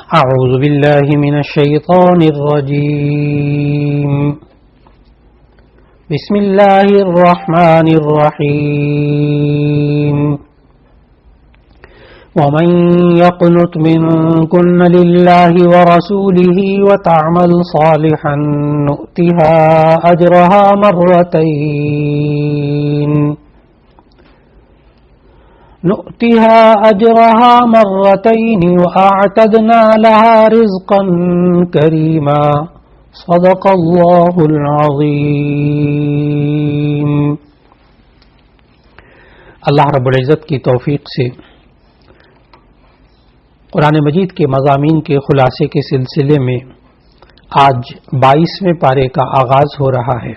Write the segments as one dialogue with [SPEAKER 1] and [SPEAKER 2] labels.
[SPEAKER 1] اعوذ باللہ من الشیطان الرجیم بسم اللہ الرحمن الرحیم ومن يقنت منكن لله ورسوله وتعمل صالحا نؤتها أجرها مرتين وأعتدنا لها رزقا كريما صدق اللہ العظیم۔ اللہ رب العزت کی توفیق سے قرآن مجید کے مضامین کے خلاصے کے سلسلے میں آج 22ویں پارے کا آغاز ہو رہا ہے۔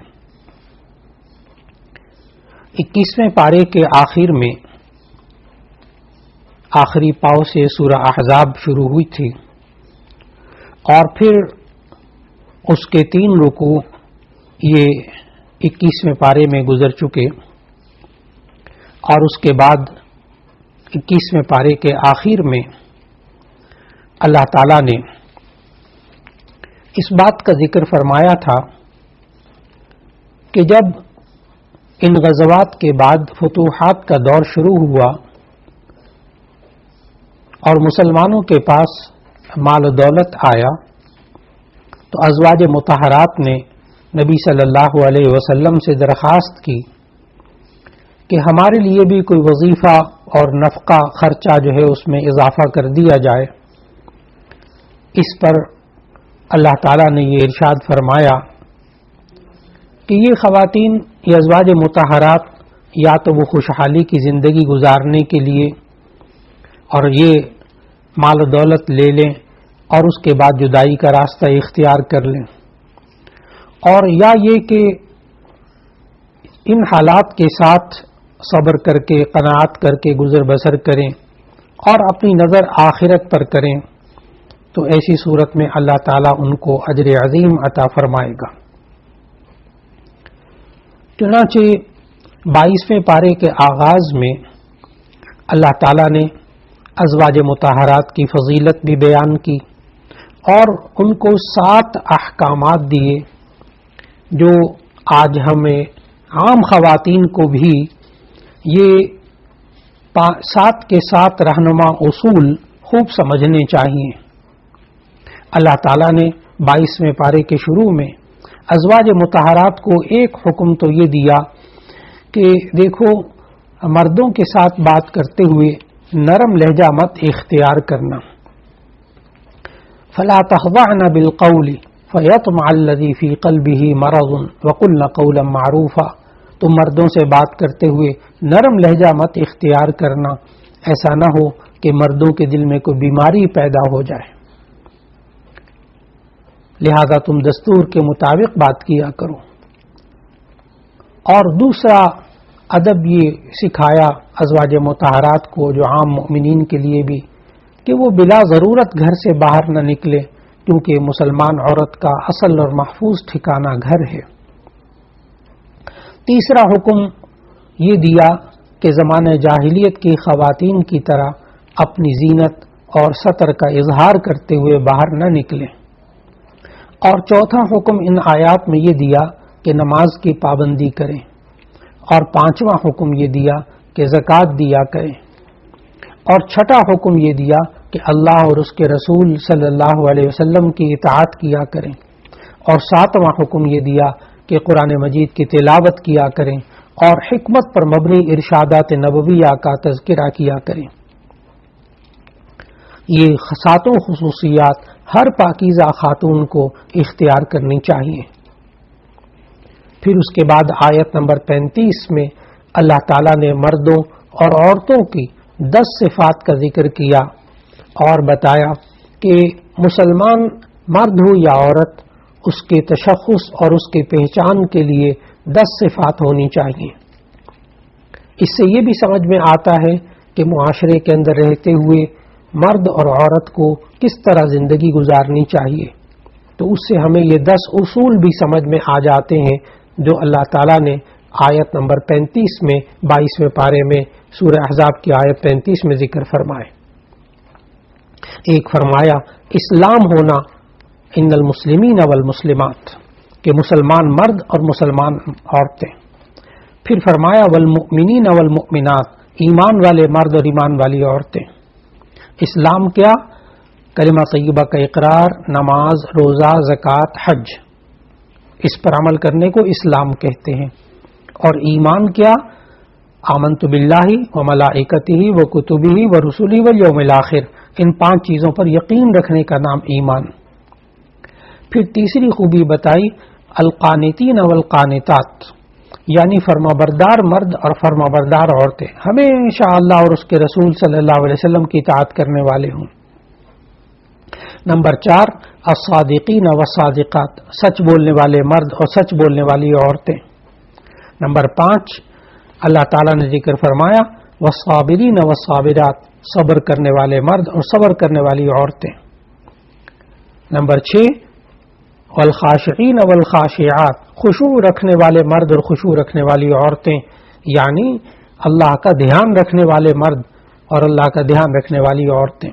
[SPEAKER 1] 21ویں پارے کے آخر میں آخری پاؤں سے سورہ احزاب شروع ہوئی تھی اور پھر اس کے 3 رکوع یہ 21ویں پارے میں گزر چکے، اور اس کے بعد 21ویں پارے کے آخر میں اللہ تعالیٰ نے اس بات کا ذکر فرمایا تھا کہ جب ان غزوات کے بعد فتوحات کا دور شروع ہوا اور مسلمانوں کے پاس مال و دولت آیا تو ازواج مطہرات نے نبی صلی اللہ علیہ وسلم سے درخواست کی کہ ہمارے لیے بھی کوئی وظیفہ اور نفقہ خرچہ جو ہے اس میں اضافہ کر دیا جائے۔ اس پر اللہ تعالیٰ نے یہ ارشاد فرمایا کہ یہ خواتین یہ ازواج مطہرات یا تو وہ خوشحالی کی زندگی گزارنے کے لیے اور یہ مال و دولت لے لیں اور اس کے بعد جدائی کا راستہ اختیار کر لیں، اور یا یہ کہ ان حالات کے ساتھ صبر کر کے قناعت کر کے گزر بسر کریں اور اپنی نظر آخرت پر کریں، تو ایسی صورت میں اللہ تعالیٰ ان کو اجر عظیم عطا فرمائے گا۔ چنانچہ 22ویں پارے کے آغاز میں اللہ تعالیٰ نے ازواج مطہرات کی فضیلت بھی بیان کی اور ان کو 7 احکامات دیے جو آج ہمیں عام خواتین کو بھی یہ 7 کے 7 رہنما اصول خوب سمجھنے چاہیے۔ اللہ تعالیٰ نے 22ویں پارے کے شروع میں ازواج مطہرات کو ایک حکم تو یہ دیا کہ دیکھو مردوں کے ساتھ بات کرتے ہوئے نرم لہجہ مت اختیار کرنا، فلا تخضعن بالقول فیطمع الذی فی قلبہ مرض وقلن قولا معروفا، تم مردوں سے بات کرتے ہوئے نرم لہجہ مت اختیار کرنا، ایسا نہ ہو کہ مردوں کے دل میں کوئی بیماری پیدا ہو جائے، لہذا تم دستور کے مطابق بات کیا کرو۔ اور دوسرا ادب یہ سکھایا ازواج مطہرات کو جو عام مؤمنین کے لیے بھی کہ وہ بلا ضرورت گھر سے باہر نہ نکلے، کیونکہ مسلمان عورت کا اصل اور محفوظ ٹھکانہ گھر ہے۔ تیسرا حکم یہ دیا کہ زمانہ جاہلیت کی خواتین کی طرح اپنی زینت اور ستر کا اظہار کرتے ہوئے باہر نہ نکلیں، اور چوتھا حکم ان آیات میں یہ دیا کہ نماز کی پابندی کریں، اور 5واں حکم یہ دیا کہ زکوٰۃ دیا کریں، اور 6واں حکم یہ دیا کہ اللہ اور اس کے رسول صلی اللہ علیہ وسلم کی اطاعت کیا کریں، اور 7واں حکم یہ دیا کہ قرآن مجید کی تلاوت کیا کریں اور حکمت پر مبنی ارشادات نبویہ کا تذکرہ کیا کریں۔ یہ 7 خصوصیات ہر پاکیزہ خاتون کو اختیار کرنی چاہیے۔ پھر اس کے بعد آیت نمبر 35 میں اللہ تعالیٰ نے مردوں اور عورتوں کی 10 صفات کا ذکر کیا اور بتایا کہ مسلمان مرد ہو یا عورت اس کے تشخص اور اس کے پہچان کے لیے 10 صفات ہونی چاہیے۔ اس سے یہ بھی سمجھ میں آتا ہے کہ معاشرے کے اندر رہتے ہوئے مرد اور عورت کو کس طرح زندگی گزارنی چاہیے، تو اس سے ہمیں یہ 10 اصول بھی سمجھ میں آ جاتے ہیں جو اللہ تعالیٰ نے آیت نمبر 35 میں 22ویں پارے میں سورہ احزاب کی آیت 35 میں ذکر فرمائے۔ ایک فرمایا اسلام ہونا ان المسلمین والمسلمات، کہ مسلمان مرد اور مسلمان عورتیں. پھر فرمایا والمؤمنین والمؤمنات، ایمان والے مرد اور ایمان والی عورتیں. اسلام کیا؟ کلمہ طیبہ کا اقرار، نماز، روزہ، زکوٰۃ، حج، اس پر عمل کرنے کو اسلام کہتے ہیں. اور ایمان کیا؟ آمنت باللہ وملائکتہ وکتبہ ورسلہ والیوم الآخر، ان 5 چیزوں پر یقین رکھنے کا نام ایمان. پھر تیسری خوبی بتائی القانتین والقانتات، یعنی فرمانبردار مرد اور فرمانبردار عورتیں ہمیشہ اللہ اور اس کے رسول صلی اللہ علیہ وسلم کی اطاعت کرنے والے ہوں. نمبر 4 الصادقین والصادقات، سچ بولنے والے مرد اور سچ بولنے والی عورتیں. نمبر 5 اللہ تعالیٰ نے ذکر فرمایا والصابرین والصابرات، صبر کرنے والے مرد اور صبر کرنے والی عورتیں. نمبر 6 والخاشعین والخاشعات، خشوع رکھنے والے مرد اور خشوع رکھنے والی عورتیں، یعنی اللہ کا دھیان رکھنے والے مرد اور اللہ کا دھیان رکھنے والی عورتیں.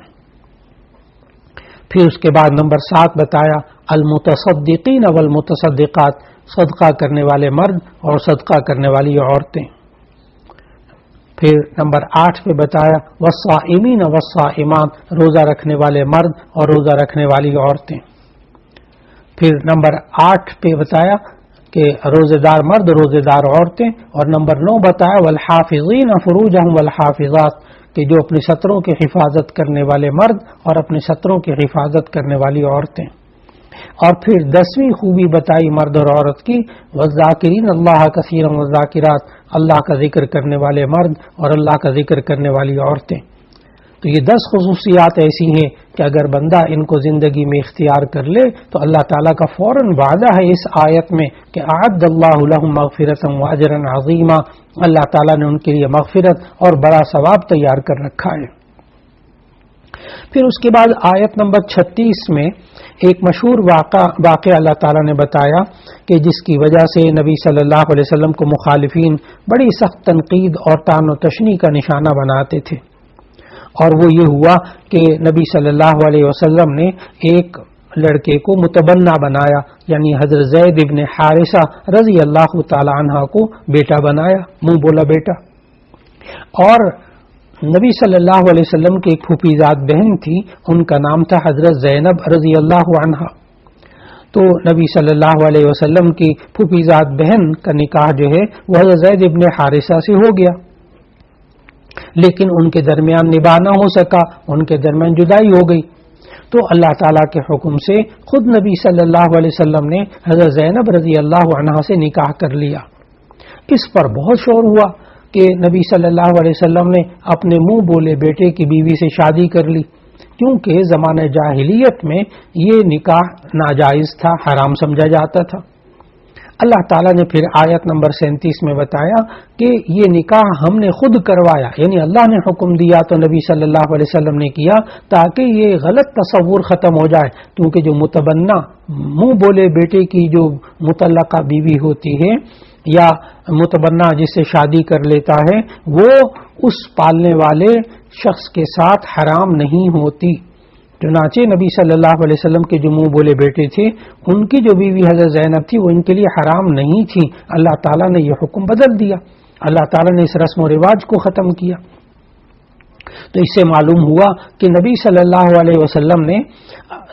[SPEAKER 1] پھر اس کے بعد نمبر 7 بتایا المتصدقین والمتصدقات، صدقہ کرنے والے مرد اور صدقہ کرنے والی عورتیں. پھر نمبر 8 پہ بتایا والصائمین والصائمات، روزہ رکھنے والے مرد اور روزہ رکھنے والی عورتیں. پھر نمبر 8 پہ بتایا کہ روزے دار مرد اور روزے دار عورتیں. اور نمبر 9 بتایا والحافظین فروجہم والحافظات، کہ جو اپنے سطروں کی حفاظت کرنے والے مرد اور اپنے سطروں کی حفاظت کرنے والی عورتیں. اور پھر 10ویں خوبی بتائی مرد اور عورت کی والذاکرین اللہ کثیرا والذاکرات، اللہ کا ذکر کرنے والے مرد اور اللہ کا ذکر کرنے والی عورتیں. تو یہ 10 خصوصیات ایسی ہیں کہ اگر بندہ ان کو زندگی میں اختیار کر لے تو اللہ تعالیٰ کا فوراً وعدہ ہے اس آیت میں کہ اعد اللہ لہم مغفرۃ واجرا عظیما، اللہ تعالیٰ نے ان کے لیے مغفرت اور بڑا ثواب تیار کر رکھا ہے. پھر اس کے بعد آیت نمبر 36 میں ایک مشہور واقعہ اللہ تعالیٰ نے بتایا کہ جس کی وجہ سے نبی صلی اللہ علیہ وسلم کو مخالفین بڑی سخت تنقید اور طعن و تشنیع کا نشانہ بناتے تھے. اور وہ یہ ہوا کہ نبی صلی اللہ علیہ وسلم نے ایک لڑکے کو متبنہ بنایا، یعنی حضرت زید ابن حارثہ رضی اللہ تعالی عنہ کو بیٹا بنایا، منہ بولا بیٹا. اور نبی صلی اللہ علیہ وسلم کی ایک پھوپھی زاد بہن تھی، ان کا نام تھا حضرت زینب رضی اللہ عنہا. تو نبی صلی اللہ علیہ وسلم کی پھوپھی زاد بہن کا نکاح جو ہے وہ حضرت زید ابن حارثہ سے ہو گیا، لیکن ان کے درمیان نباہ نہ ہو سکا، ان کے درمیان جدائی ہو گئی. تو اللہ تعالیٰ کے حکم سے خود نبی صلی اللہ علیہ وسلم نے حضرت زینب رضی اللہ عنہا سے نکاح کر لیا. اس پر بہت شور ہوا کہ نبی صلی اللہ علیہ وسلم نے اپنے منہ بولے بیٹے کی بیوی سے شادی کر لی، کیونکہ زمانہ جاہلیت میں یہ نکاح ناجائز تھا، حرام سمجھا جاتا تھا. اللہ تعالیٰ نے پھر آیت نمبر 37 میں بتایا کہ یہ نکاح ہم نے خود کروایا، یعنی اللہ نے حکم دیا تو نبی صلی اللہ علیہ وسلم نے کیا تاکہ یہ غلط تصور ختم ہو جائے. کیونکہ جو متبنہ منہ بولے بیٹے کی جو مطلقہ بیوی ہوتی ہے یا متبنہ جس سے شادی کر لیتا ہے وہ اس پالنے والے شخص کے ساتھ حرام نہیں ہوتی. چنانچہ نبی صلی اللہ علیہ وسلم کے جو منہ بولے بیٹے تھے ان کی جو بیوی حضرت زینب تھی وہ ان کے لیے حرام نہیں تھی. اللہ تعالیٰ نے یہ حکم بدل دیا، اللہ تعالیٰ نے اس رسم و رواج کو ختم کیا. تو اس سے معلوم ہوا کہ نبی صلی اللہ علیہ وسلم نے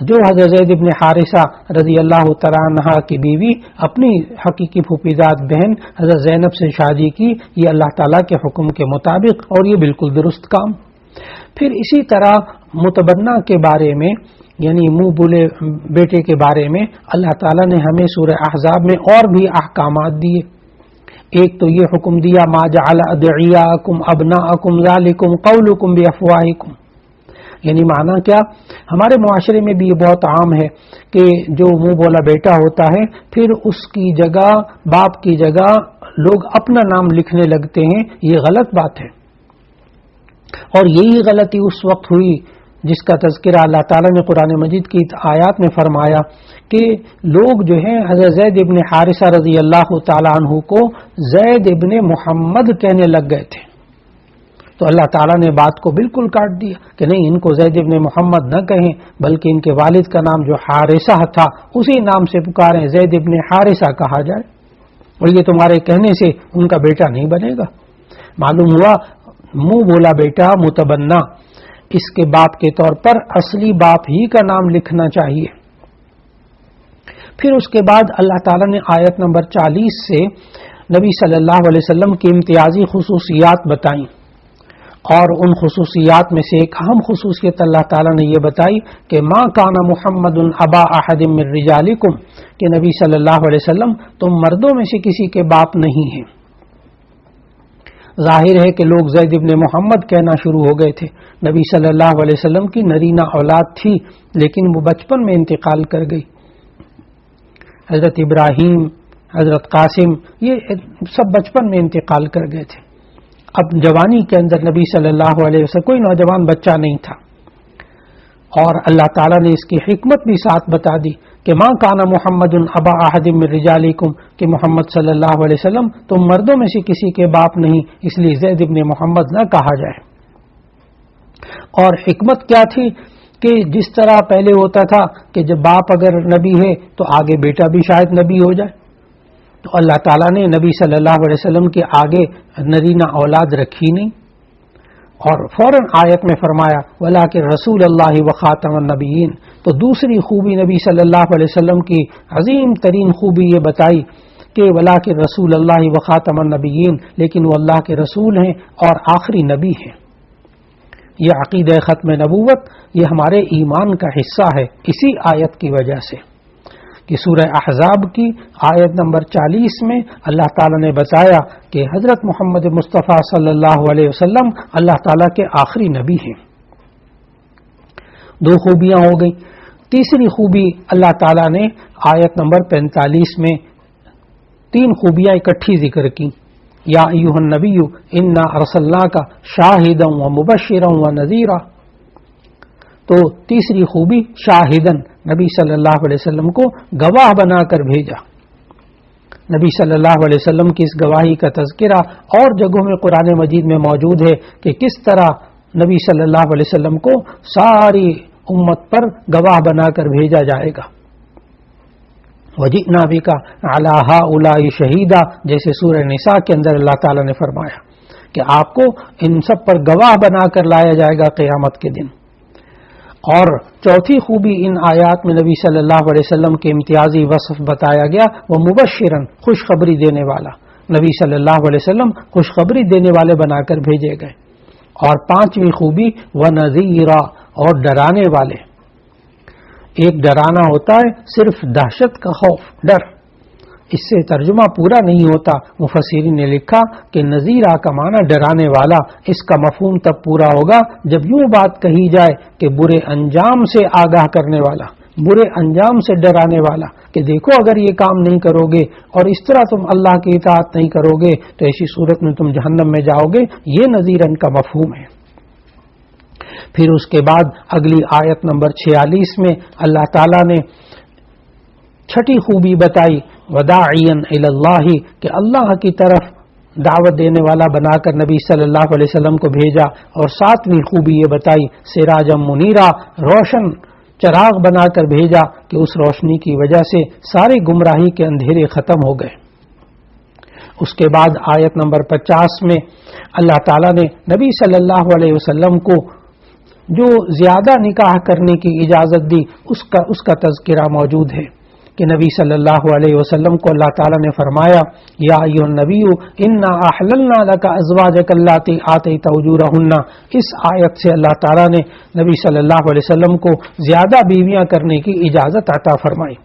[SPEAKER 1] جو حضرت زید ابن حارثہ رضی اللہ تعالیٰ عنہ کی بیوی اپنی حقیقی پھوپھیزاد بہن حضرت زینب سے شادی کی، یہ اللہ تعالیٰ کے حکم کے مطابق، اور یہ بالکل درست کام. پھر اسی طرح متبنہ کے بارے میں یعنی منہ بولے بیٹے کے بارے میں اللہ تعالیٰ نے ہمیں سورہ احزاب میں اور بھی احکامات دیے. ایک تو یہ حکم دیا ما جعل ادعیاءکم ابناءکم ذالکم قولکم بافواہکم، یعنی معنی کیا، ہمارے معاشرے میں بھی یہ بہت عام ہے کہ جو منہ بولا بیٹا ہوتا ہے پھر اس کی جگہ باپ کی جگہ لوگ اپنا نام لکھنے لگتے ہیں. یہ غلط بات ہے، اور یہی غلطی اس وقت ہوئی جس کا تذکرہ اللہ تعالیٰ نے قرآن مجید کی آیات میں فرمایا کہ لوگ جو ہیں حضرت زید ابن حارثہ رضی اللہ تعالیٰ عنہ کو زید ابن محمد کہنے لگ گئے تھے. تو اللہ تعالیٰ نے بات کو بالکل کاٹ دیا کہ نہیں، ان کو زید ابن محمد نہ کہیں، بلکہ ان کے والد کا نام جو حارثہ تھا اسی نام سے پکاریں، زید ابن حارثہ کہا جائے، اور یہ تمہارے کہنے سے ان کا بیٹا نہیں بنے گا۔ معلوم ہوا منہ بولا بیٹا متبنا، اس کے باپ کے طور پر اصلی باپ ہی کا نام لکھنا چاہیے۔ پھر اس کے بعد اللہ تعالیٰ نے آیت نمبر 40 سے نبی صلی اللہ علیہ وسلم کی امتیازی خصوصیات بتائیں، اور ان خصوصیات میں سے ایک اہم خصوصیت اللہ تعالیٰ نے یہ بتائی کہ ما کان محمد ابا احد من رجالکم، کہ نبی صلی اللہ علیہ وسلم تم مردوں میں سے کسی کے باپ نہیں ہیں۔ ظاہر ہے کہ لوگ زید ابن محمد کہنا شروع ہو گئے تھے۔ نبی صلی اللہ علیہ وسلم کی نرینہ اولاد تھی، لیکن وہ بچپن میں انتقال کر گئی۔ حضرت ابراہیم، حضرت قاسم، یہ سب بچپن میں انتقال کر گئے تھے۔ اب جوانی کے اندر نبی صلی اللہ علیہ وسلم کوئی نوجوان بچہ نہیں تھا، اور اللہ تعالیٰ نے اس کی حکمت بھی ساتھ بتا دی کہ ما کان محمد ابا احد من رجالکم، کہ محمد صلی اللہ علیہ وسلم تم مردوں میں سے کسی کے باپ نہیں، اس لیے زید ابن محمد نہ کہا جائے۔ اور حکمت کیا تھی کہ جس طرح پہلے ہوتا تھا کہ جب باپ اگر نبی ہے تو آگے بیٹا بھی شاید نبی ہو جائے، تو اللہ تعالیٰ نے نبی صلی اللہ علیہ وسلم کے آگے نرینہ اولاد رکھی نہیں، اور فوراً آیت میں فرمایا وَلَٰكِن رسول اللہ وخاتم النبیین۔ تو دوسری خوبی نبی صلی اللہ علیہ وسلم کی عظیم ترین خوبی یہ بتائی کہ وَلَٰكِن رسول اللہ وخاتم النبیین، لیکن وہ اللہ کے رسول ہیں اور آخری نبی ہیں۔ یہ عقیدہ ختم نبوت، یہ ہمارے ایمان کا حصہ ہے، اسی آیت کی وجہ سے کہ سورہ احزاب کی آیت نمبر 40 میں اللہ تعالیٰ نے بتایا کہ حضرت محمد مصطفیٰ صلی اللہ علیہ وسلم اللہ تعالیٰ کے آخری نبی ہیں۔ دو خوبیاں ہو گئیں۔ تیسری خوبی اللہ تعالیٰ نے آیت نمبر 45 میں تین خوبیاں اکٹھی ذکر کی، یا ایھا النبی انا ارسلناک شاہدا ومبشرا ونذیرا۔ تو تیسری خوبی شاہدن، نبی صلی اللہ علیہ وسلم کو گواہ بنا کر بھیجا۔ نبی صلی اللہ علیہ وسلم کی اس گواہی کا تذکرہ اور جگہوں میں قرآن مجید میں موجود ہے کہ کس طرح نبی صلی اللہ علیہ وسلم کو ساری امت پر گواہ بنا کر بھیجا جائے گا۔ وَجِئْنَا بِكَ عَلَىٰ هَٰؤُلَاءِ شَهِيدًا، جیسے سورہ نساء کے اندر اللہ تعالیٰ نے فرمایا کہ آپ کو ان سب پر گواہ بنا کر لایا جائے گا قیامت کے دن۔ اور چوتھی خوبی ان آیات میں نبی صلی اللہ علیہ وسلم کے امتیازی وصف بتایا گیا، وہ مبشرن، خوشخبری دینے والا۔ نبی صلی اللہ علیہ وسلم خوشخبری دینے والے بنا کر بھیجے گئے۔ اور پانچویں خوبی وَنَذِيرًا، اور ڈرانے والے۔ ایک ڈرانا ہوتا ہے صرف دہشت کا خوف، ڈر، اس سے ترجمہ پورا نہیں ہوتا۔ مفسرین نے لکھا کہ نذیرہ کا معنی ڈرانے والا، اس کا مفہوم تب پورا ہوگا جب یوں بات کہی جائے کہ برے انجام سے آگاہ کرنے والا، برے انجام سے ڈرانے والا، کہ دیکھو اگر یہ کام نہیں کرو گے اور اس طرح تم اللہ کی اطاعت نہیں کرو گے تو ایسی صورت میں تم جہنم میں جاؤ گے، یہ نذیرن کا مفہوم ہے۔ پھر اس کے بعد اگلی آیت نمبر 46 میں اللہ تعالیٰ نے چھٹی خوبی بتائی وداعیا الی اللہ، کہ اللہ کی طرف دعوت دینے والا بنا کر نبی صلی اللہ علیہ وسلم کو بھیجا۔ اور ساتویں خوبی یہ بتائی سراجا منیرا، روشن چراغ بنا کر بھیجا کہ اس روشنی کی وجہ سے ساری گمراہی کے اندھیرے ختم ہو گئے۔ اس کے بعد آیت نمبر 50 میں اللہ تعالیٰ نے نبی صلی اللہ علیہ وسلم کو جو زیادہ نکاح کرنے کی اجازت دی اس کا تذکرہ موجود ہے کہ نبی صلی اللہ علیہ وسلم کو اللہ تعالیٰ نے فرمایا یا ایھا النبی انا احللنا لک ازواجک اللاتی آتیت اجورہن۔ اس آیت سے اللہ تعالیٰ نے نبی صلی اللہ علیہ وسلم کو زیادہ بیویاں کرنے کی اجازت عطا فرمائی۔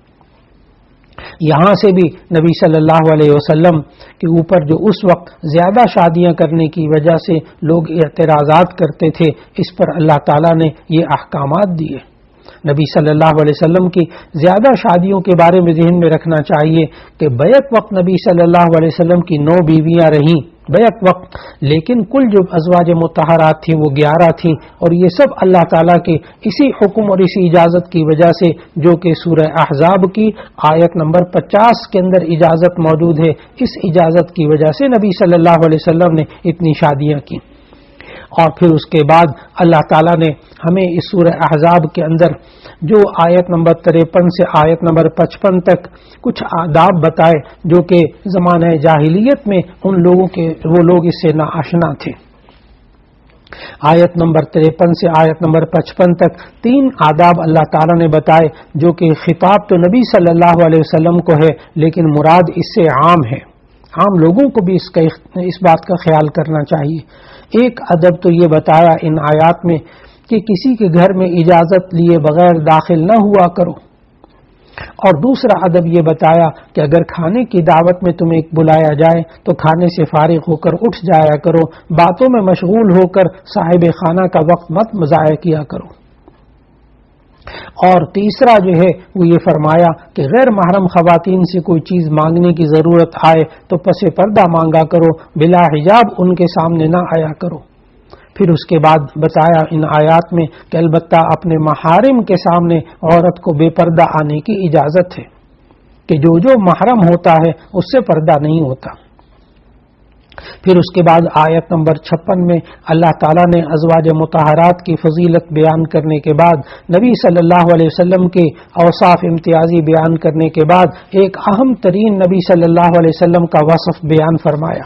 [SPEAKER 1] یہاں سے بھی نبی صلی اللہ علیہ وسلم کے اوپر جو اس وقت زیادہ شادیاں کرنے کی وجہ سے لوگ اعتراضات کرتے تھے، اس پر اللہ تعالیٰ نے یہ احکامات دیے۔ نبی صلی اللہ علیہ وسلم کی زیادہ شادیوں کے بارے میں ذہن میں رکھنا چاہیے کہ بیعت وقت نبی صلی اللہ علیہ وسلم کی 9 بیویاں رہیں بیعت وقت، لیکن کل جو ازواج مطہرات تھیں وہ 11 تھیں، اور یہ سب اللہ تعالیٰ کے اسی حکم اور اسی اجازت کی وجہ سے جو کہ سورہ احزاب کی آیت نمبر 50 کے اندر اجازت موجود ہے، اس اجازت کی وجہ سے نبی صلی اللہ علیہ وسلم نے اتنی شادیاں کی۔ اور پھر اس کے بعد اللہ تعالیٰ نے ہمیں اس سورہ احزاب کے اندر جو آیت نمبر 53 سے آیت نمبر 55 تک کچھ آداب بتائے جو کہ زمانہ جاہلیت میں وہ لوگ اس سے ناآشنا تھے. آیت نمبر 53 سے آیت نمبر 55 تک 3 آداب اللہ تعالیٰ نے بتائے جو کہ خطاب تو نبی صلی اللہ علیہ وسلم کو ہے لیکن مراد اس سے عام ہے. عام لوگوں کو بھی اس بات کا خیال کرنا چاہیے. ایک ادب تو یہ بتایا ان آیات میں کہ کسی کے گھر میں اجازت لیے بغیر داخل نہ ہوا کرو، اور دوسرا ادب یہ بتایا کہ اگر کھانے کی دعوت میں تمہیں بلایا جائے تو کھانے سے فارغ ہو کر اٹھ جایا کرو، باتوں میں مشغول ہو کر صاحب خانہ کا وقت مت ضائع کیا کرو. اور تیسرا جو ہے وہ یہ فرمایا کہ غیر محرم خواتین سے کوئی چیز مانگنے کی ضرورت آئے تو پس پردہ مانگا کرو، بلا حجاب ان کے سامنے نہ آیا کرو. پھر اس کے بعد بتایا ان آیات میں کہ البتہ اپنے محارم کے سامنے عورت کو بے پردہ آنے کی اجازت ہے، کہ جو محرم ہوتا ہے اس سے پردہ نہیں ہوتا. پھر اس کے بعد آیت نمبر 56 میں اللہ تعالیٰ نے ازواج مطہرات کی فضیلت بیان کرنے کے بعد، نبی صلی اللہ علیہ وسلم کے اوصاف امتیازی بیان کرنے کے بعد ایک اہم ترین نبی صلی اللہ علیہ وسلم کا وصف بیان فرمایا.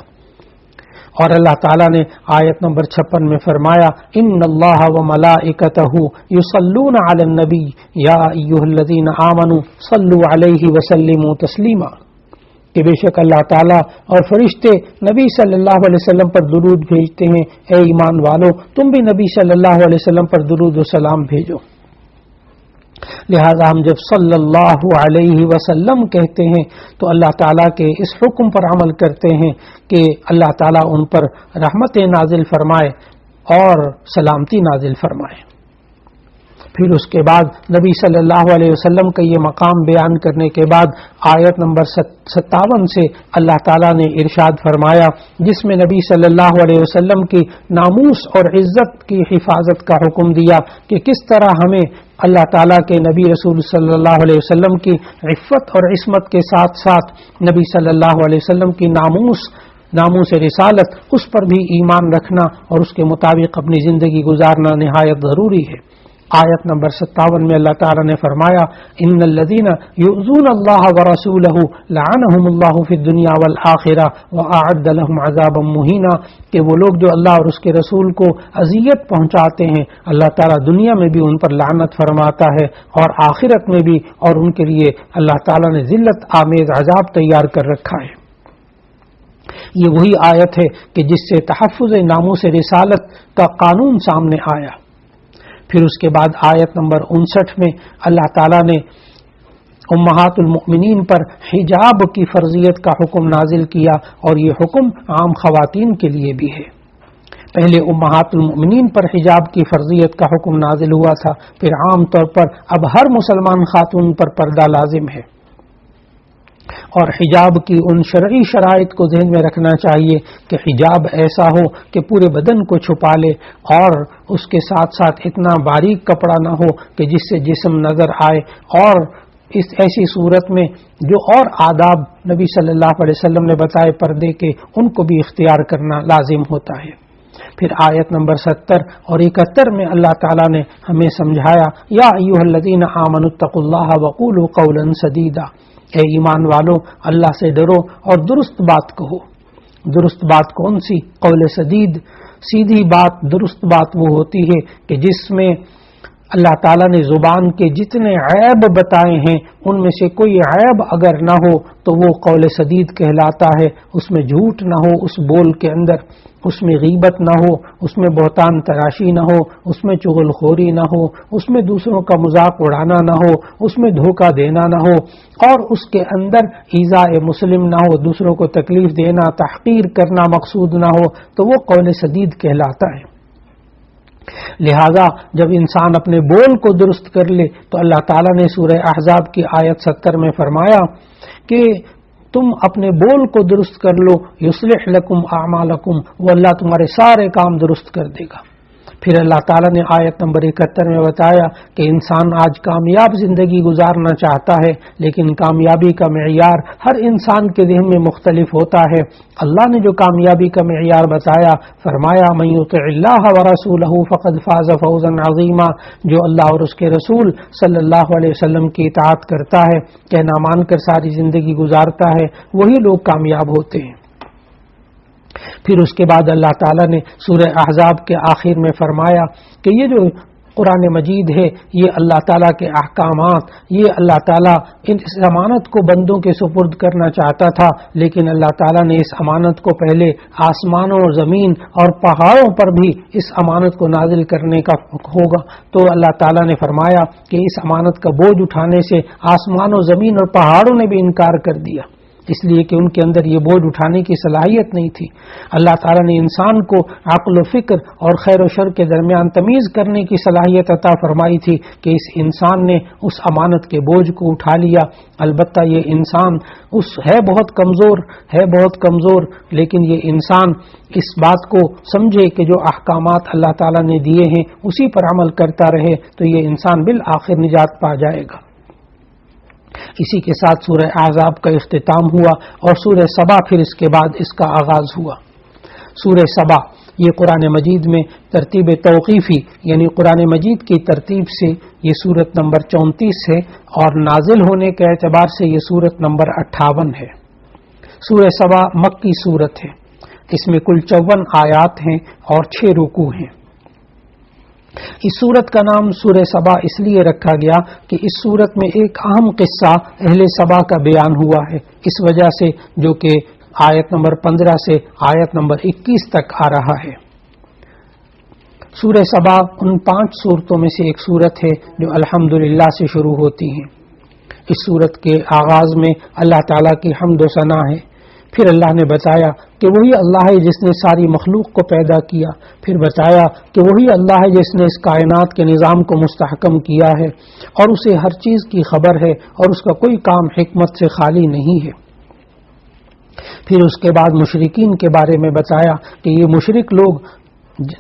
[SPEAKER 1] اور اللہ تعالیٰ نے آیت نمبر 56 میں فرمایا ان اللہ وملائکتہ یصلون علی النبی یا ایھا الذین آمنوا صلوا علیہ وسلموا تسلیما، کہ بے شک اللہ تعالیٰ اور فرشتے نبی صلی اللہ علیہ وسلم پر درود بھیجتے ہیں، اے ایمان والو تم بھی نبی صلی اللہ علیہ وسلم پر درود و سلام بھیجو. لہذا ہم جب صلی اللہ علیہ وسلم کہتے ہیں تو اللہ تعالیٰ کے اس حکم پر عمل کرتے ہیں کہ اللہ تعالیٰ ان پر رحمت نازل فرمائے اور سلامتی نازل فرمائے. پھر اس کے بعد نبی صلی اللہ علیہ وسلم کا یہ مقام بیان کرنے کے بعد آیت نمبر 57 سے اللہ تعالیٰ نے ارشاد فرمایا جس میں نبی صلی اللہ علیہ وسلم کی ناموس اور عزت کی حفاظت کا حکم دیا کہ کس طرح ہمیں اللہ تعالیٰ کے نبی رسول صلی اللہ علیہ وسلم کی عفت اور عصمت کے ساتھ ساتھ نبی صلی اللہ علیہ وسلم کی ناموس رسالت اس پر بھی ایمان رکھنا اور اس کے مطابق اپنی زندگی گزارنا نہایت ضروری ہے. آیت نمبر 57 میں اللہ تعالیٰ نے فرمایا ان الذین یؤذون اللہ ورسولہ لعنہم اللہ فی الدنیا والآخرہ واعد لهم عذابا مہینا، کہ وہ لوگ جو اللہ اور اس کے رسول کو اذیت پہنچاتے ہیں اللہ تعالیٰ دنیا میں بھی ان پر لعنت فرماتا ہے اور آخرت میں بھی، اور ان کے لیے اللہ تعالیٰ نے ذلت آمیز عذاب تیار کر رکھا ہے. یہ وہی آیت ہے کہ جس سے تحفظ ناموس رسالت کا قانون سامنے آیا. پھر اس کے بعد آیت نمبر 59 میں اللہ تعالیٰ نے امہات المؤمنین پر حجاب کی فرضیت کا حکم نازل کیا، اور یہ حکم عام خواتین کے لیے بھی ہے. پہلے امہات المؤمنین پر حجاب کی فرضیت کا حکم نازل ہوا تھا، پھر عام طور پر اب ہر مسلمان خاتون پر پردہ لازم ہے. اور حجاب کی ان شرعی شرائط کو ذہن میں رکھنا چاہیے کہ حجاب ایسا ہو کہ پورے بدن کو چھپا لے، اور اس کے ساتھ ساتھ اتنا باریک کپڑا نہ ہو کہ جس سے جسم نظر آئے، اور اس ایسی صورت میں جو اور آداب نبی صلی اللہ علیہ وسلم نے بتائے پردے کے ان کو بھی اختیار کرنا لازم ہوتا ہے. پھر آیت نمبر 70 اور 71 میں اللہ تعالیٰ نے ہمیں سمجھایا یا ایھا الذین آمنوا اتقوا اللہ وقولوا قولا سدیدا، اے ایمان والو اللہ سے ڈرو اور درست بات کہو. درست بات کون سی؟ قول سدید، سیدھی بات. درست بات وہ ہوتی ہے کہ جس میں اللہ تعالیٰ نے زبان کے جتنے عیب بتائے ہیں ان میں سے کوئی عیب اگر نہ ہو تو وہ قول سدید کہلاتا ہے. اس میں جھوٹ نہ ہو اس بول کے اندر، اس میں غیبت نہ ہو، اس میں بہتان تراشی نہ ہو، اس میں چغل خوری نہ ہو، اس میں دوسروں کا مذاق اڑانا نہ ہو، اس میں دھوکہ دینا نہ ہو، اور اس کے اندر ایذاء مسلم نہ ہو، دوسروں کو تکلیف دینا، تحقیر کرنا مقصود نہ ہو، تو وہ قول سدید کہلاتا ہے. لہذا جب انسان اپنے بول کو درست کر لے تو اللہ تعالیٰ نے سورہ احزاب کی آیت 70 میں فرمایا کہ تم اپنے بول کو درست کر لو، یصلح لکم اعمالکم، وہ اللہ تمہارے سارے کام درست کر دے گا. پھر اللہ تعالیٰ نے آیت نمبر 71 میں بتایا کہ انسان آج کامیاب زندگی گزارنا چاہتا ہے، لیکن کامیابی کا معیار ہر انسان کے ذہن میں مختلف ہوتا ہے۔ اللہ نے جو کامیابی کا معیار بتایا، فرمایا من یطع اللہ ورسولہ فقد فاز فوزا عظیما، جو اللہ اور اس کے رسول صلی اللہ علیہ وسلم کی اطاعت کرتا ہے، کہنا مان کر ساری زندگی گزارتا ہے، وہی لوگ کامیاب ہوتے ہیں۔ پھر اس کے بعد اللہ تعالیٰ نے سورہ احزاب کے آخر میں فرمایا کہ یہ جو قرآن مجید ہے، یہ اللہ تعالیٰ کے احکامات، یہ اللہ تعالیٰ اس امانت کو بندوں کے سپرد کرنا چاہتا تھا، لیکن اللہ تعالیٰ نے اس امانت کو پہلے آسمانوں اور زمین اور پہاڑوں پر بھی اس امانت کو نازل کرنے کا ہوگا۔ تو اللہ تعالیٰ نے فرمایا کہ اس امانت کا بوجھ اٹھانے سے آسمانوں، زمین اور پہاڑوں نے بھی انکار کر دیا، اس لیے کہ ان کے اندر یہ بوجھ اٹھانے کی صلاحیت نہیں تھی۔ اللہ تعالیٰ نے انسان کو عقل و فکر اور خیر و شر کے درمیان تمیز کرنے کی صلاحیت عطا فرمائی تھی کہ اس انسان نے اس امانت کے بوجھ کو اٹھا لیا۔ البتہ یہ انسان بہت کمزور، لیکن یہ انسان اس بات کو سمجھے کہ جو احکامات اللہ تعالیٰ نے دیے ہیں اسی پر عمل کرتا رہے تو یہ انسان بالآخر نجات پا جائے گا۔ اسی کے ساتھ سورہ احزاب کا اختتام ہوا اور سورہ سبا پھر اس کے بعد اس کا آغاز ہوا۔ سورہ سبا یہ قرآن مجید میں ترتیب توقیفی، یعنی قرآن مجید کی ترتیب سے یہ سورت نمبر 34 ہے، اور نازل ہونے کے اعتبار سے یہ سورت نمبر 58 ہے۔ سورہ سبا مکی سورت ہے، اس میں کل 54 آیات ہیں اور 6 رکوع ہیں۔ اس سورت کا نام سورہ سبا اس لیے رکھا گیا کہ اس سورت میں ایک اہم قصہ اہل سبا کا بیان ہوا ہے، اس وجہ سے، جو کہ آیت نمبر 15 سے آیت نمبر 21 تک آ رہا ہے۔ سورہ سبا ان 5 سورتوں میں سے ایک سورت ہے جو الحمدللہ سے شروع ہوتی ہیں۔ اس سورت کے آغاز میں اللہ تعالیٰ کی حمد و ثنا ہے، پھر اللہ نے بتایا کہ وہی اللہ ہے جس نے ساری مخلوق کو پیدا کیا، پھر بتایا کہ وہی اللہ ہے جس نے اس کائنات کے نظام کو مستحکم کیا ہے اور اسے ہر چیز کی خبر ہے اور اس کا کوئی کام حکمت سے خالی نہیں ہے۔ پھر اس کے بعد مشرکین کے بارے میں بتایا کہ یہ مشرک لوگ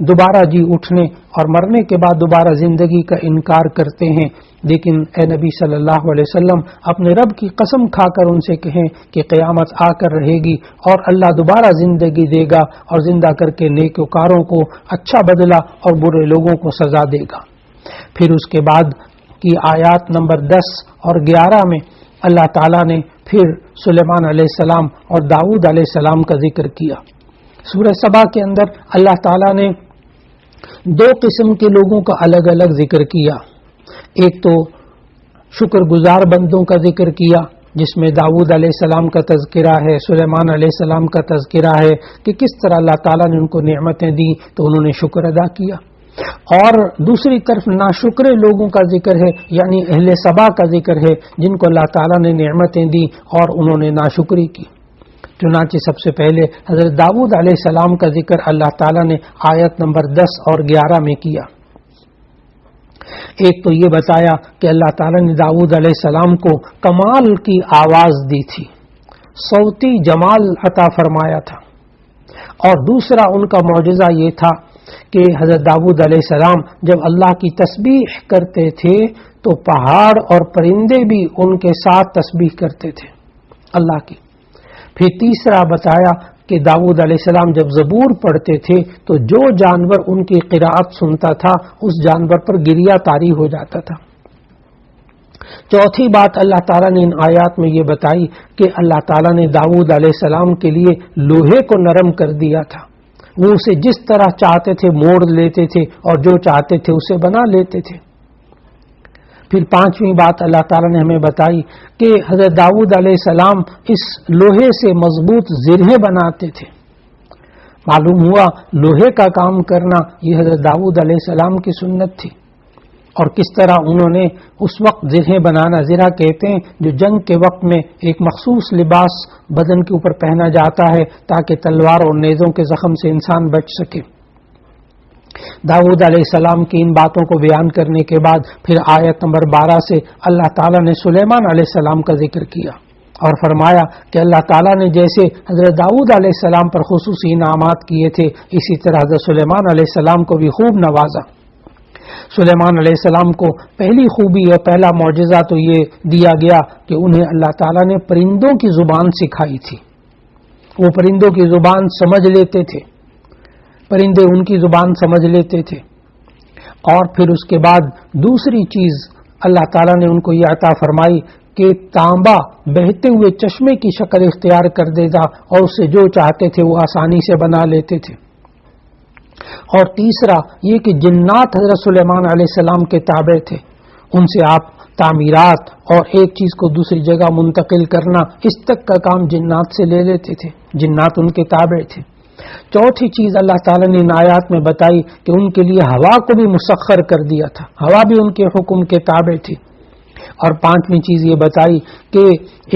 [SPEAKER 1] دوبارہ جی اٹھنے اور مرنے کے بعد دوبارہ زندگی کا انکار کرتے ہیں، لیکن اے نبی صلی اللہ علیہ وسلم اپنے رب کی قسم کھا کر ان سے کہیں کہ قیامت آ کر رہے گی اور اللہ دوبارہ زندگی دے گا اور زندہ کر کے نیکوکاروں کو اچھا بدلہ اور برے لوگوں کو سزا دے گا۔ پھر اس کے بعد کی آیات نمبر 10 اور 11 میں اللہ تعالیٰ نے پھر سلیمان علیہ السلام اور داؤد علیہ السلام کا ذکر کیا۔ سورہ سبا کے اندر اللہ تعالیٰ نے 2 قسم کے لوگوں کا الگ الگ ذکر کیا۔ ایک تو شکر گزار بندوں کا ذکر کیا، جس میں داؤد علیہ السلام کا تذکرہ ہے، سلیمان علیہ السلام کا تذکرہ ہے کہ کس طرح اللہ تعالیٰ نے ان کو نعمتیں دی تو انہوں نے شکر ادا کیا۔ اور دوسری طرف ناشکرے لوگوں کا ذکر ہے، یعنی اہل سبا کا ذکر ہے جن کو اللہ تعالیٰ نے نعمتیں دی اور انہوں نے ناشکری کی۔ چنانچہ سب سے پہلے حضرت داؤد علیہ السلام کا ذکر اللہ تعالیٰ نے آیت نمبر 10 اور 11 میں کیا۔ ایک تو یہ بتایا کہ اللہ تعالیٰ نے داؤد علیہ السلام کو کمال کی آواز دی تھی، صوتی جمال عطا فرمایا تھا، اور دوسرا ان کا معجزہ یہ تھا کہ حضرت داؤد علیہ السلام جب اللہ کی تسبیح کرتے تھے تو پہاڑ اور پرندے بھی ان کے ساتھ تسبیح کرتے تھے اللہ کی۔ پھر تیسرا بتایا کہ داؤد علیہ السلام جب زبور پڑھتے تھے تو جو جانور ان کی قرأت سنتا تھا اس جانور پر گریہ طاری ہو جاتا تھا۔ چوتھی بات اللہ تعالیٰ نے ان آیات میں یہ بتائی کہ اللہ تعالیٰ نے داؤد علیہ السلام کے لیے لوہے کو نرم کر دیا تھا، وہ اسے جس طرح چاہتے تھے موڑ لیتے تھے اور جو چاہتے تھے اسے بنا لیتے تھے۔ پھر پانچویں بات اللہ تعالیٰ نے ہمیں بتائی کہ حضرت داؤد علیہ السلام اس لوہے سے مضبوط زرہیں بناتے تھے۔ معلوم ہوا لوہے کا کام کرنا یہ حضرت داؤد علیہ السلام کی سنت تھی، اور کس طرح انہوں نے اس وقت زرہیں بنانا، زرہ کہتے ہیں جو جنگ کے وقت میں ایک مخصوص لباس بدن کے اوپر پہنا جاتا ہے تاکہ تلوار اور نیزوں کے زخم سے انسان بچ سکے۔ داؤد علیہ السلام کی ان باتوں کو بیان کرنے کے بعد پھر آیت نمبر 12 سے اللہ تعالیٰ نے سلیمان علیہ السلام کا ذکر کیا، اور فرمایا کہ اللہ تعالیٰ نے جیسے حضرت داؤد علیہ السلام پر خصوصی انعامات کیے تھے، اسی طرح حضرت سلیمان علیہ السلام کو بھی خوب نوازا۔ سلیمان علیہ السلام کو پہلی خوبی اور پہلا معجزہ تو یہ دیا گیا کہ انہیں اللہ تعالیٰ نے پرندوں کی زبان سکھائی تھی، وہ پرندوں کی زبان سمجھ لیتے تھے، پرندے ان کی زبان سمجھ لیتے تھے۔ اور پھر اس کے بعد دوسری چیز اللہ تعالیٰ نے ان کو یہ عطا فرمائی کہ تانبا بہتے ہوئے چشمے کی شکل اختیار کر دیتا اور اس سے جو چاہتے تھے وہ آسانی سے بنا لیتے تھے۔ اور تیسرا یہ کہ جنات حضرت سلیمان علیہ السلام کے تابع تھے، ان سے آپ تعمیرات اور ایک چیز کو دوسری جگہ منتقل کرنا، اس تک کا کام جنات سے لے لیتے تھے، جنات ان کے تابع تھے۔ چوتھی چیز اللہ تعالیٰ نے ان آیات میں بتائی کہ ان کے لیے ہوا کو بھی مسخر کر دیا تھا، ہوا بھی ان کے حکم کے تابع تھی۔ اور پانچویں چیز یہ بتائی کہ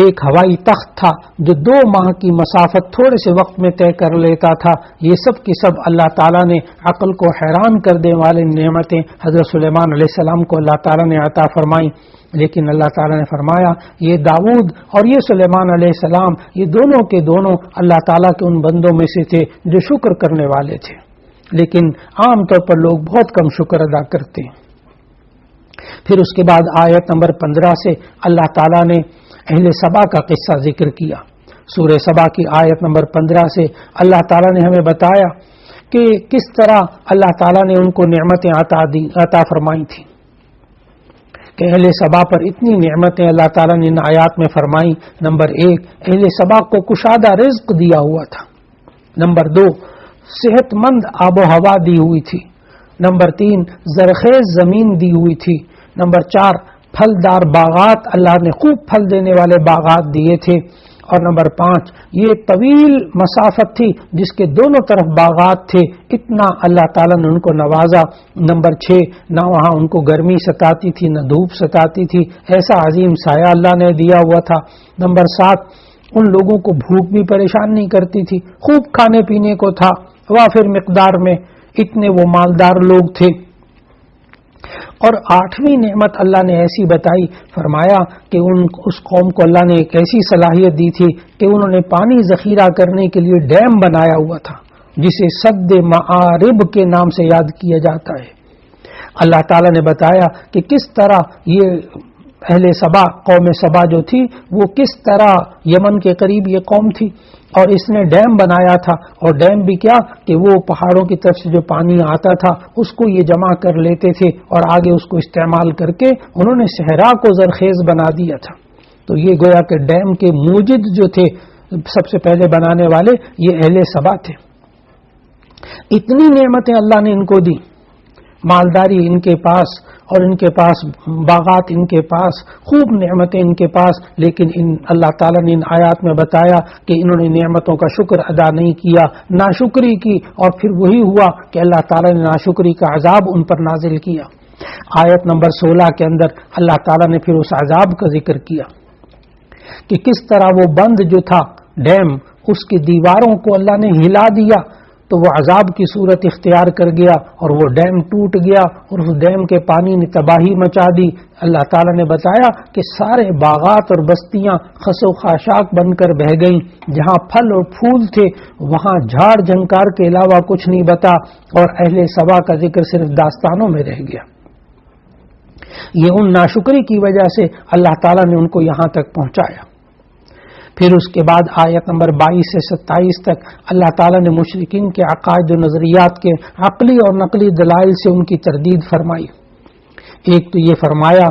[SPEAKER 1] ایک ہوائی تخت تھا جو 2 ماہ کی مسافت تھوڑے سے وقت میں طے کر لیتا تھا۔ یہ سب کی سب اللہ تعالیٰ نے عقل کو حیران کر دینے والے نعمتیں حضرت سلیمان علیہ السلام کو اللہ تعالیٰ نے عطا فرمائیں۔ لیکن اللہ تعالیٰ نے فرمایا یہ داؤد اور یہ سلیمان علیہ السلام، یہ دونوں کے دونوں اللہ تعالیٰ کے ان بندوں میں سے تھے جو شکر کرنے والے تھے، لیکن عام طور پر لوگ بہت کم شکر ادا کرتے ہیں۔ پھر اس کے بعد آیت نمبر 15 سے اللہ تعالیٰ نے اہل سبا کا قصہ ذکر کیا۔ سورہ سبا کی آیت نمبر 15 سے اللہ تعالیٰ نے ہمیں بتایا کہ کس طرح اللہ تعالیٰ نے ان کو نعمتیں عطا فرمائی تھیں، کہ اہل سبا پر اتنی نعمتیں اللہ تعالیٰ نے ان آیات میں فرمائی۔ نمبر 1، اہل سبا کو کشادہ رزق دیا ہوا تھا۔ نمبر 2، صحت مند آب و ہوا دی ہوئی تھی۔ نمبر 3، زرخیز زمین دی ہوئی تھی۔ نمبر 4، پھلدار باغات، اللہ نے خوب پھل دینے والے باغات دیے تھے۔ اور نمبر 5، یہ طویل مسافت تھی جس کے دونوں طرف باغات تھے، اتنا اللہ تعالیٰ نے ان کو نوازا۔ نمبر 6، نہ وہاں ان کو گرمی ستاتی تھی نہ دھوپ ستاتی تھی، ایسا عظیم سایہ اللہ نے دیا ہوا تھا۔ نمبر 7، ان لوگوں کو بھوک بھی پریشان نہیں کرتی تھی، خوب کھانے پینے کو تھا وافر مقدار میں، اتنے وہ مالدار لوگ تھے۔ اور 8ویں نعمت اللہ نے ایسی بتائی، فرمایا کہ اس قوم کو اللہ نے ایک ایسی صلاحیت دی تھی کہ انہوں نے پانی ذخیرہ کرنے کے لیے ڈیم بنایا ہوا تھا، جسے سد معارب کے نام سے یاد کیا جاتا ہے۔ اللہ تعالیٰ نے بتایا کہ کس طرح یہ اہل سبا، قوم سبا جو تھی، وہ کس طرح یمن کے قریب یہ قوم تھی اور اس نے ڈیم بنایا تھا۔ اور ڈیم بھی کیا کہ وہ پہاڑوں کی طرف سے جو پانی آتا تھا اس کو یہ جمع کر لیتے تھے اور آگے اس کو استعمال کر کے انہوں نے صحرا کو زرخیز بنا دیا تھا۔ تو یہ گویا کہ ڈیم کے موجد جو تھے، سب سے پہلے بنانے والے یہ اہل سبا تھے۔ اتنی نعمتیں اللہ نے ان کو دی، مالداری ان کے پاس اور ان کے پاس باغات، ان کے پاس خوب نعمتیں ان کے پاس، لیکن اللہ تعالیٰ نے ان آیات میں بتایا کہ انہوں نے نعمتوں کا شکر ادا نہیں کیا، ناشکری کی، اور پھر وہی ہوا کہ اللہ تعالیٰ نے ناشکری کا عذاب ان پر نازل کیا۔ آیت نمبر 16 کے اندر اللہ تعالیٰ نے پھر اس عذاب کا ذکر کیا کہ کس طرح وہ بند جو تھا ڈیم، اس کی دیواروں کو اللہ نے ہلا دیا تو وہ عذاب کی صورت اختیار کر گیا اور وہ ڈیم ٹوٹ گیا اور اس ڈیم کے پانی نے تباہی مچا دی۔ اللہ تعالیٰ نے بتایا کہ سارے باغات اور بستیاں خس و خاشاک بن کر بہہ گئیں، جہاں پھل اور پھول تھے وہاں جھاڑ جھنکار کے علاوہ کچھ نہیں بتا، اور اہل سبا کا ذکر صرف داستانوں میں رہ گیا۔ یہ ان ناشکری کی وجہ سے اللہ تعالیٰ نے ان کو یہاں تک پہنچایا۔ پھر اس کے بعد آیت نمبر 22 سے 27 تک اللہ تعالیٰ نے مشرکین کے عقائد و نظریات کے عقلی اور نقلی دلائل سے ان کی تردید فرمائی۔ ایک تو یہ فرمایا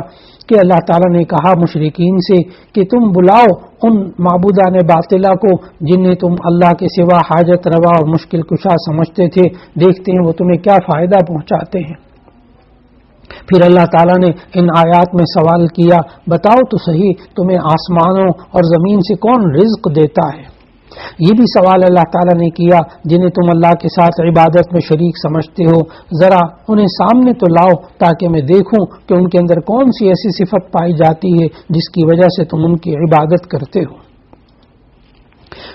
[SPEAKER 1] کہ اللہ تعالیٰ نے کہا مشرکین سے کہ تم بلاؤ ان معبودان باطلہ کو جنہیں تم اللہ کے سوا حاجت روا اور مشکل کشا سمجھتے تھے، دیکھتے ہیں وہ تمہیں کیا فائدہ پہنچاتے ہیں۔ پھر اللہ تعالیٰ نے ان آیات میں سوال کیا، بتاؤ تو صحیح تمہیں آسمانوں اور زمین سے کون رزق دیتا ہے؟ یہ بھی سوال اللہ تعالیٰ نے کیا جنہیں تم اللہ کے ساتھ عبادت میں شریک سمجھتے ہو، ذرا انہیں سامنے تو لاؤ تاکہ میں دیکھوں کہ ان کے اندر کون سی ایسی صفت پائی جاتی ہے جس کی وجہ سے تم ان کی عبادت کرتے ہو۔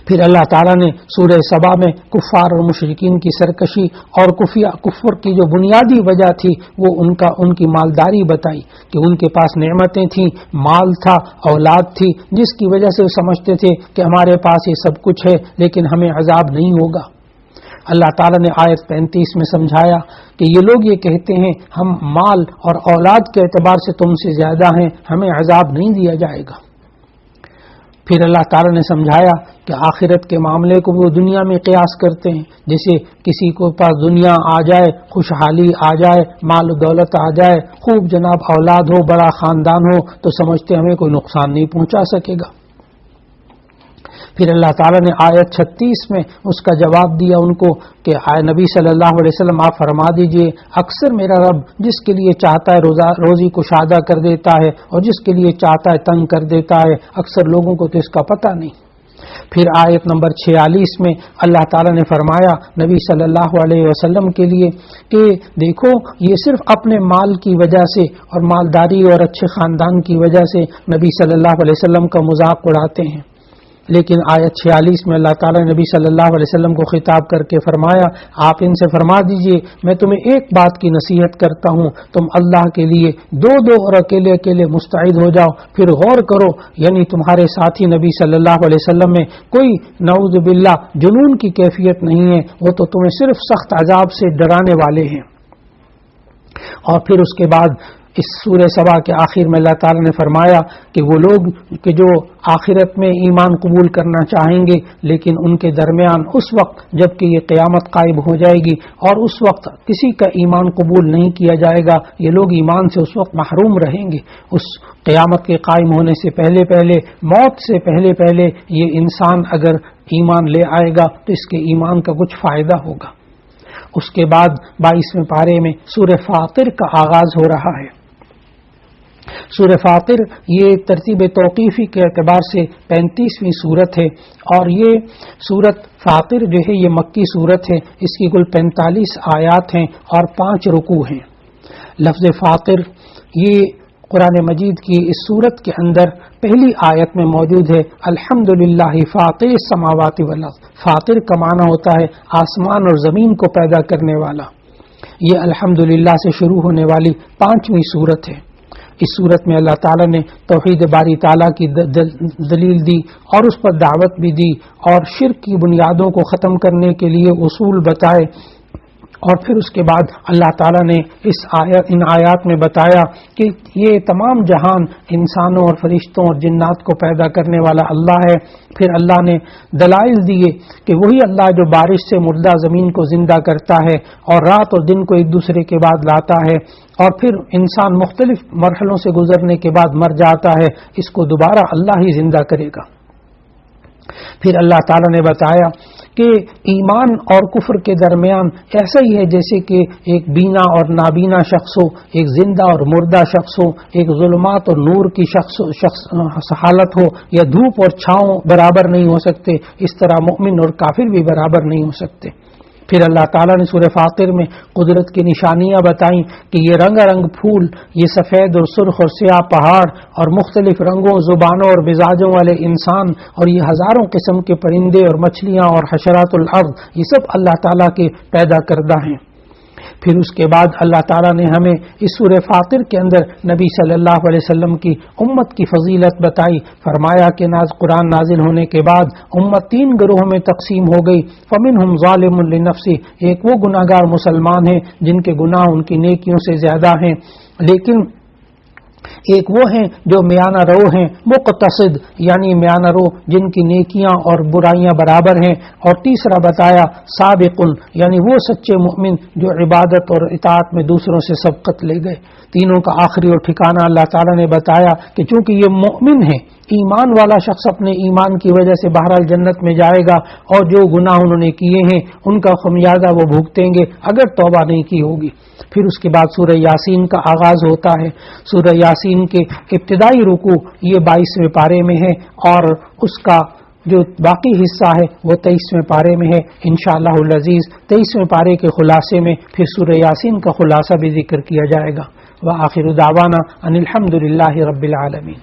[SPEAKER 1] پھر اللہ تعالیٰ نے سورہ سبا میں کفار اور مشرکین کی سرکشی اور کفر کی جو بنیادی وجہ تھی وہ ان کی مالداری بتائی کہ ان کے پاس نعمتیں تھیں، مال تھا، اولاد تھی، جس کی وجہ سے وہ سمجھتے تھے کہ ہمارے پاس یہ سب کچھ ہے لیکن ہمیں عذاب نہیں ہوگا۔ اللہ تعالیٰ نے آیت 35 میں سمجھایا کہ یہ لوگ یہ کہتے ہیں ہم مال اور اولاد کے اعتبار سے تم سے زیادہ ہیں، ہمیں عذاب نہیں دیا جائے گا۔ پھر اللہ تعالیٰ نے سمجھایا کہ آخرت کے معاملے کو وہ دنیا میں قیاس کرتے ہیں، جیسے کسی کو پاس دنیا آ جائے، خوشحالی آ جائے، مال و دولت آ جائے، خوب جناب اولاد ہو، بڑا خاندان ہو، تو سمجھتے ہمیں کوئی نقصان نہیں پہنچا سکے گا۔ پھر اللہ تعالیٰ نے آیت 36 میں اس کا جواب دیا ان کو کہ نبی صلی اللہ علیہ وسلم آپ فرما دیجئے اکثر میرا رب جس کے لیے چاہتا ہے روزی کشادہ کر دیتا ہے اور جس کے لیے چاہتا ہے تنگ کر دیتا ہے، اکثر لوگوں کو تو اس کا پتہ نہیں۔ پھر آیت نمبر 46 میں اللہ تعالیٰ نے فرمایا نبی صلی اللہ علیہ وسلم کے لیے کہ دیکھو یہ صرف اپنے مال کی وجہ سے اور مالداری اور اچھے خاندان کی وجہ سے نبی صلی اللہ علیہ وسلم کا مذاق اڑاتے ہیں، لیکن آیت 46 میں اللہ تعالیٰ نے نبی صلی اللہ علیہ وسلم کو خطاب کر کے فرمایا آپ ان سے فرما دیجئے میں تمہیں ایک بات کی نصیحت کرتا ہوں، تم اللہ کے لیے دو اور اکیلے اکیلے مستعد ہو جاؤ، پھر غور کرو، یعنی تمہارے ساتھی نبی صلی اللہ علیہ وسلم میں کوئی نعوذ باللہ جنون کی کیفیت نہیں ہے، وہ تو تمہیں صرف سخت عذاب سے ڈرانے والے ہیں۔ اور پھر اس کے بعد اس سورہ سبا کے آخر میں اللہ تعالیٰ نے فرمایا کہ وہ لوگ کہ جو آخرت میں ایمان قبول کرنا چاہیں گے لیکن ان کے درمیان اس وقت جب کہ یہ قیامت قائم ہو جائے گی اور اس وقت کسی کا ایمان قبول نہیں کیا جائے گا، یہ لوگ ایمان سے اس وقت محروم رہیں گے۔ اس قیامت کے قائم ہونے سے پہلے موت سے پہلے یہ انسان اگر ایمان لے آئے گا تو اس کے ایمان کا کچھ فائدہ ہوگا۔ اس کے بعد 22ویں پارے میں سورہ فاطر کا آغاز ہو رہا ہے۔ سورہ فاطر یہ ترتیب توقیفی کے اعتبار سے 35ویں سورت ہے، اور یہ سورت فاطر جو ہے یہ مکی سورت ہے، اس کی کل 45 آیات ہیں اور 5 رکوع ہیں۔ لفظ فاطر یہ قرآن مجید کی اس سورت کے اندر پہلی آیت میں موجود ہے، الحمدللہ فاطر السماوات والارض۔ فاطر کا معنی ہوتا ہے آسمان اور زمین کو پیدا کرنے والا۔ یہ الحمدللہ سے شروع ہونے والی 5ویں سورت ہے۔ اس صورت میں اللہ تعالیٰ نے توحید باری تعالیٰ کی دلیل دی اور اس پر دعوت بھی دی اور شرک کی بنیادوں کو ختم کرنے کے لیے اصول بتائے، اور پھر اس کے بعد اللہ تعالیٰ نے ان آیات میں بتایا کہ یہ تمام جہان انسانوں اور فرشتوں اور جنات کو پیدا کرنے والا اللہ ہے۔ پھر اللہ نے دلائل دیے کہ وہی اللہ جو بارش سے مردہ زمین کو زندہ کرتا ہے اور رات اور دن کو ایک دوسرے کے بعد لاتا ہے، اور پھر انسان مختلف مرحلوں سے گزرنے کے بعد مر جاتا ہے، اس کو دوبارہ اللہ ہی زندہ کرے گا۔ پھر اللہ تعالیٰ نے بتایا کہ ایمان اور کفر کے درمیان ایسا ہی ہے جیسے کہ ایک بینا اور نابینا شخص ہو، ایک زندہ اور مردہ شخص ہو، ایک ظلمات اور نور کی شخص حالت ہو، یا دھوپ اور چھاؤں برابر نہیں ہو سکتے، اس طرح مومن اور کافر بھی برابر نہیں ہو سکتے۔ پھر اللہ تعالیٰ نے سورہ فاطر میں قدرت کی نشانیاں بتائیں کہ یہ رنگ رنگ پھول، یہ سفید اور سرخ اور سیاہ پہاڑ اور مختلف رنگوں، زبانوں اور مزاجوں والے انسان، اور یہ ہزاروں قسم کے پرندے اور مچھلیاں اور حشرات الارض، یہ سب اللہ تعالیٰ کے پیدا کردہ ہیں۔ پھر اس کے بعد اللہ تعالیٰ نے ہمیں اس سورہ فاطر کے اندر نبی صلی اللہ علیہ وسلم کی امت کی فضیلت بتائی۔ فرمایا کہ قرآن نازل ہونے کے بعد امت 3 گروہوں میں تقسیم ہو گئی، فمنہم ظالم لنفسہ، ایک وہ گناہگار مسلمان ہیں جن کے گناہ ان کی نیکیوں سے زیادہ ہیں، لیکن ایک وہ ہیں جو میانہ رو ہیں، مقتصد یعنی میانہ رو جن کی نیکیاں اور برائیاں برابر ہیں، اور تیسرا بتایا سابق یعنی وہ سچے مومن جو عبادت اور اطاعت میں دوسروں سے سبقت لے گئے۔ تینوں کا آخری اور ٹھکانہ اللہ تعالیٰ نے بتایا کہ چونکہ یہ مومن ہیں، ایمان والا شخص اپنے ایمان کی وجہ سے بہرحال جنت میں جائے گا، اور جو گناہ انہوں نے کیے ہیں ان کا خمیازہ وہ بھگتیں گے اگر توبہ نہیں کی ہوگی۔ پھر اس کے بعد سورہ یاسین کا آغاز ہوتا ہے۔ سورہ یاسین کے ابتدائی رکوع یہ 22ویں پارے میں ہے، اور اس کا جو باقی حصہ ہے وہ 23ویں پارے میں ہے۔ انشاءاللہ العزیز 23ویں پارے کے خلاصے میں پھر سورہ یاسین کا خلاصہ بھی ذکر کیا جائے گا۔ وآخر دعوانا ان الحمد للہ رب العالمین۔